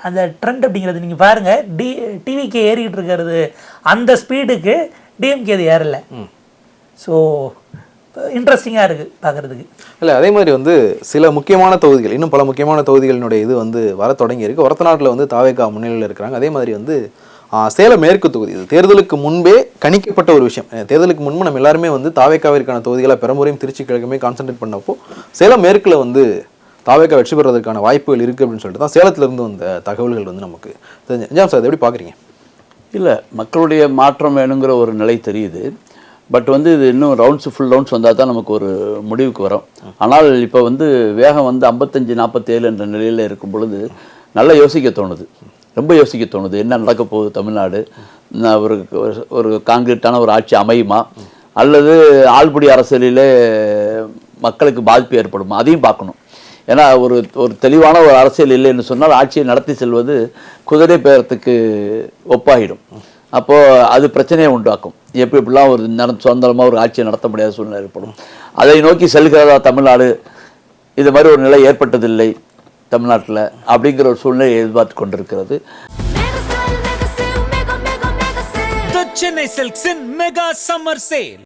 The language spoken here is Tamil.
அந்த ட்ரெண்ட் அப்படிங்கிறது நீங்கள் பாருங்கள், டிவிக்கு ஏறிக்கிட்டு இருக்கிறது அந்த ஸ்பீடுக்கு டிஎம்கே அது ஏறலை. ஸோ இன்ட்ரெஸ்டிங்காக இருக்குது பார்க்குறதுக்கு. இல்லை, அதே மாதிரி வந்து சில முக்கியமான தொகுதிகள், இன்னும் பல முக்கியமான தொகுதிகளினுடைய இது வந்து வர தொடங்கி இருக்குது. ஒரத்தநாட்டில் வந்து தாவேகா முன்னிலையில் இருக்கிறாங்க. அதே மாதிரி வந்து சேலம் மேற்கு தொகுதி, இது தேர்தலுக்கு முன்பே கணிக்கப்பட்ட ஒரு விஷயம். தேர்தலுக்கு முன்பு நம்ம எல்லாருமே வந்து தாவேகாவிற்கான தொகுதிகளாக பெரம்பூரையும் திருச்சி கிழக்குமே கான்சென்ட்ரேட் பண்ணப்போ சேலம் மேற்கில் வந்து தாவேகா வெற்றி பெறுவதற்கான வாய்ப்புகள் இருக்குது அப்படின்னு சொல்லிட்டு தான் சேலத்திலிருந்து வந்த தகவல்கள் வந்து நமக்கு தெரிஞ்சு. சார், எப்படி பார்க்குறீங்க? இல்லை, மக்களுடைய மாற்றம் வேணுங்கிற ஒரு நிலை தெரியுது. பட் வந்து இது இன்னும் ஃபுல் ரவுண்ட்ஸ் வந்தால் தான் நமக்கு ஒரு முடிவுக்கு வரும். ஆனால் இப்போ வந்து வேகம் வந்து 55-47 என்ற நிலையில் இருக்கும் பொழுது நல்லா யோசிக்க தோணுது, ரொம்ப யோசிக்க தோணுது. என்ன நடக்க போகுது தமிழ்நாடு? ஒரு காங்கிரீட்டான ஒரு ஆட்சி அமையுமா, அல்லது ஆள்புடி அரசியலிலே மக்களுக்கு பாதிப்பு ஏற்படுமா, அதையும் பார்க்கணும். ஏன்னா ஒரு தெளிவான ஒரு அரசியல் இல்லைன்னு சொன்னால் ஆட்சியை நடத்தி செல்வது குதிரை பேரத்துக்கு ஒப்பாகிடும். அப்போது அது பிரச்சனையை உண்டாக்கும். எப்படிலாம் ஒரு சுதந்திரமாக ஒரு ஆட்சியை நடத்த முடியாத சூழ்நிலை ஏற்படும். அதை நோக்கி செல்கிறதா தமிழ்நாடு? இது மாதிரி ஒரு நிலை ஏற்பட்டதில்லை தமிழ்நாட்டில் அப்படிங்கிற ஒரு சூழ்நிலை எதிர்பார்த்து கொண்டிருக்கிறது. Chennai Silks in Mega Summer Sale.